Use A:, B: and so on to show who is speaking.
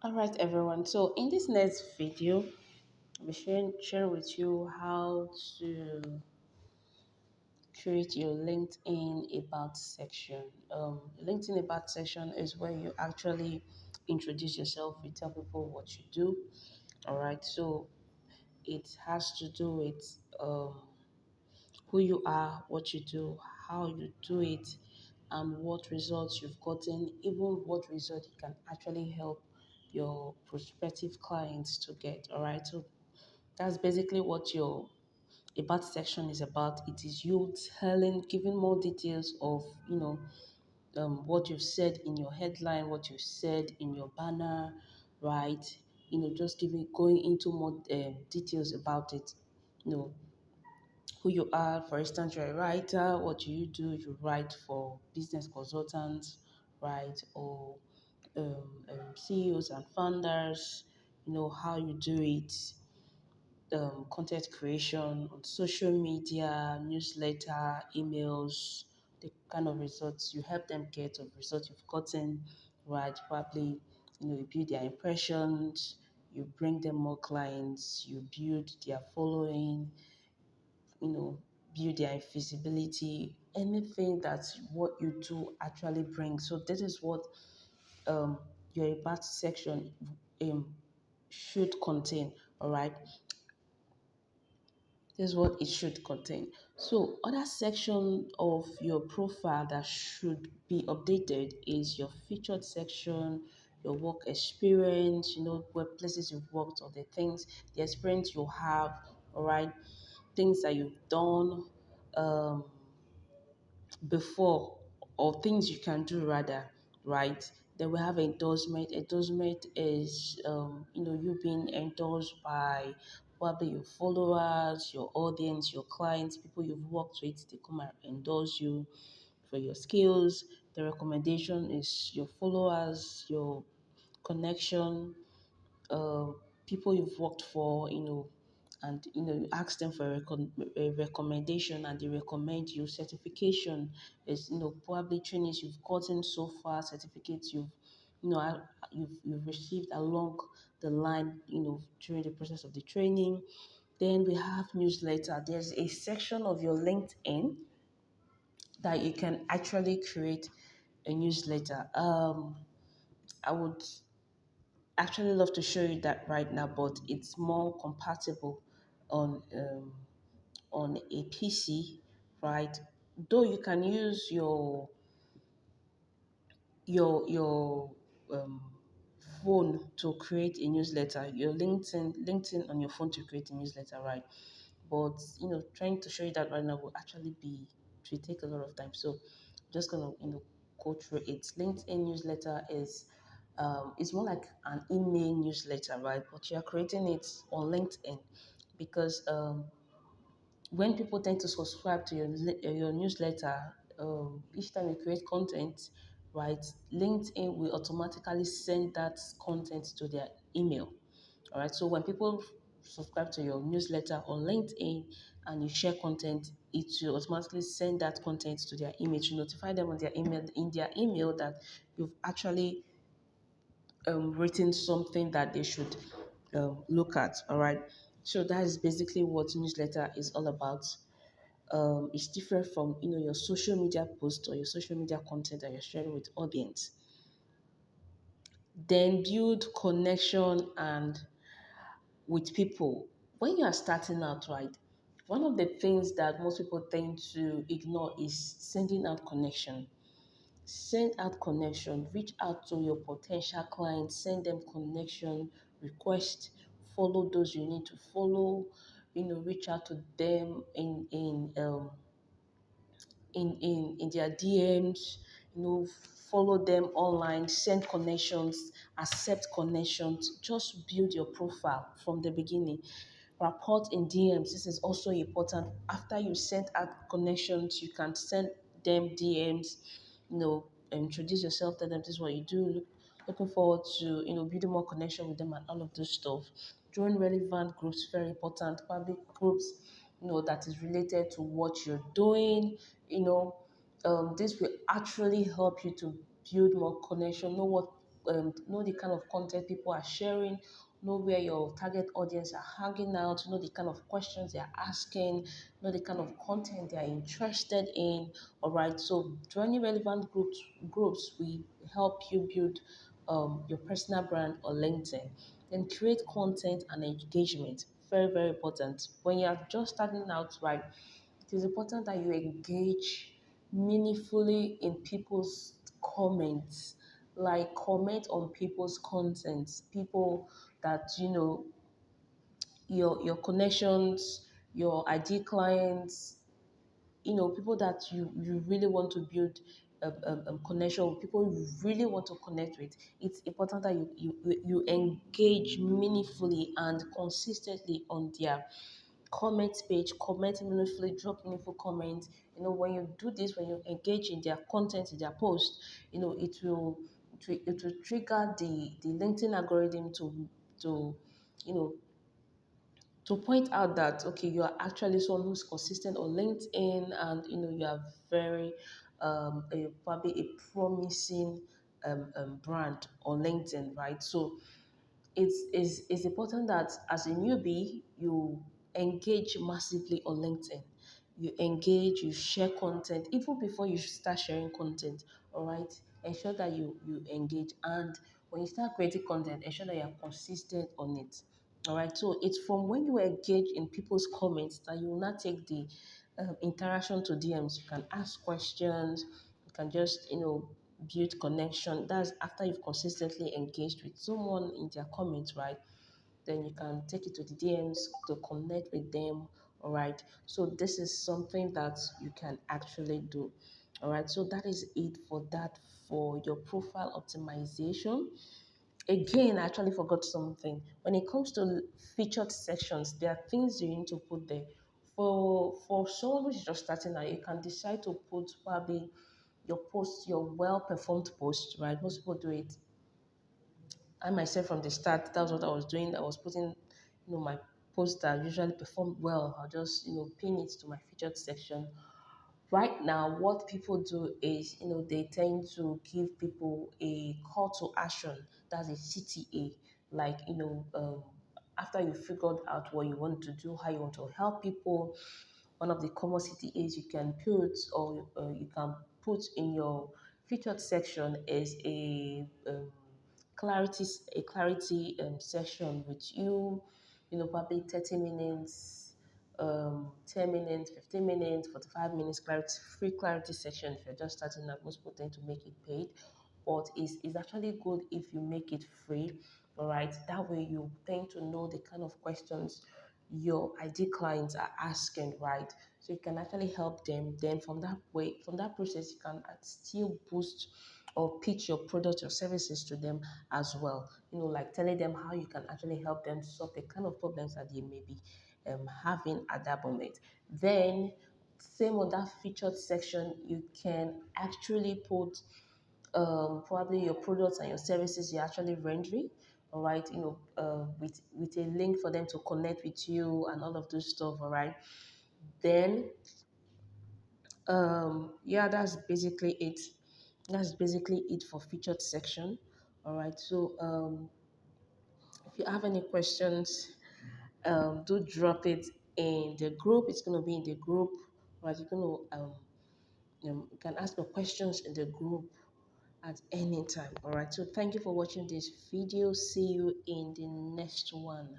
A: All right, everyone. So in this next video, I'll be sharing with you how to create your LinkedIn About section. LinkedIn About section is where you actually introduce yourself. You tell people what you do. All right. So it has to do with who you are, what you do, how you do it, and what results you've gotten, even what result you can actually help your prospective clients to get. All right. So that's basically what your about section is about. It is you telling, giving more details of, what you've said in your headline, what you've said in your banner, right? Just going into more details about it. You know, who you are. For instance, you're a writer. What do? You write for business consultants, right? Or CEOs and founders. How you do it, content creation on social media, newsletter, emails, the kind of results you help them get or results you've gotten, right? Probably, you build their impressions, you bring them more clients, you build their following, you know, build their visibility, anything that's what you do actually brings. So this is what um, your about section um, should contain, all right? This is what it should contain. So other section of your profile that should be updated is your featured section, your work experience, where places you've worked or the experience you have, all right, things that you've done, um, before, or things you can do rather, right? Then we have endorsement. Endorsement is you being endorsed by probably your followers, your audience, your clients, people you've worked with. They come and endorse you for your skills. The recommendation is your followers, your connection, uh, people you've worked for, and you ask them for a recommendation, and they recommend you. Certification is probably trainings you've gotten so far, certificates you know uh, you've received along the line, during the process of the training. Then we have newsletter. There's a section of your LinkedIn that you can actually create a newsletter. I would actually love to show you that right now, but it's more compatible on a PC, right? Though you can use your um, phone to create a newsletter, your LinkedIn on your phone to create a newsletter, right? But trying to show you that right now will actually be to take a lot of time. So I'm just gonna go through it. LinkedIn newsletter is it's more like an email newsletter, right? But you're creating it on LinkedIn because when people tend to subscribe to your newsletter, each time you create content, right, LinkedIn will automatically send that content to their email. All right. So when people subscribe to your newsletter on LinkedIn and you share content, it will automatically send that content to their email to notify them on their email that you've actually written something that they should look at. All right. So that is basically what newsletter is all about. It's different from your social media post or your social media content that you're sharing with audience. Then build connection and with people. When you are starting out, right, one of the things that most people tend to ignore is sending out connection. Send out connection, reach out to your potential clients, send them connection request, follow those you need to follow, reach out to them in their DMs, follow them online, send connections, accept connections, just build your profile from the beginning. Report in DMs. This is also important. After you send out connections, you can send them DMs, introduce yourself, tell them this is what you do. Looking forward to, building more connection with them and all of this stuff. Join relevant groups, very important. Public groups, that is related to what you're doing, this will actually help you to build more connection, know what know the kind of content people are sharing, know where your target audience are hanging out, know the kind of questions they are asking, know the kind of content they are interested in. All right, so joining relevant groups will help you build your personal brand on LinkedIn. Then create content and engagement. Very, very important. When you are just starting out, right, it is important that you engage meaningfully in people's comments, like comment on people's contents, people that your connections, your ID clients, people that you really want to build connection with, people you really want to connect with. It's important that you engage meaningfully and consistently on their comment page, comment meaningfully, drop meaningful comments. When you do this, when you engage in their content, in their post, it will trigger the LinkedIn algorithm to you know to point out that okay, you are actually someone who's consistent on LinkedIn, and you are very probably a promising brand on LinkedIn, right? So it's important that as a newbie, you engage massively on LinkedIn. You engage, you share content even before you start sharing content. All right, ensure that you engage, and when you start creating content, ensure that you are consistent on it. All right, so it's from when you engage in people's comments that you will not take the interaction to DMs. You can ask questions, you can just build connection. That's after you've consistently engaged with someone in their comments, right? Then you can take it to the DMs to connect with them. All right, so this is something that you can actually do. All right, so that is it for that, for your profile optimization. Again, I actually forgot something. When it comes to featured sections, there are things you need to put there. For someone who's just starting out, you can decide to put probably your post, your well performed post, right? Most people do it. I myself from the start, that was what I was doing. I was putting, my posts that usually performed well. I'll just, pin it to my featured section. Right now, what people do is, they tend to give people a call to action. That's a CTA. Like, after you figured out what you want to do, how you want to help people, one of the common CTAs you can put, or you can put in your featured section is a clarity session with you, probably 30 minutes, 10 minutes, 15 minutes, 45 minutes clarity, free clarity session. If you're just starting out, most people tend to make it paid, but it's actually good if you make it free. All right, that way you tend to know the kind of questions your ID clients are asking, right? So you can actually help them. Then from that process, you can still boost or pitch your product or services to them as well. Like telling them how you can actually help them solve the kind of problems that they may be having at that moment. Then, same on that featured section, you can actually put probably your products and your services you're actually rendering. All right, with a link for them to connect with you and all of those stuff. All right, then yeah, that's basically it for featured section. All right, so if you have any questions, do drop it in the group. It's going to be in the group. Right, you're going to you can ask your questions in the group at any time. All right, so thank you for watching this video. See you in the next one.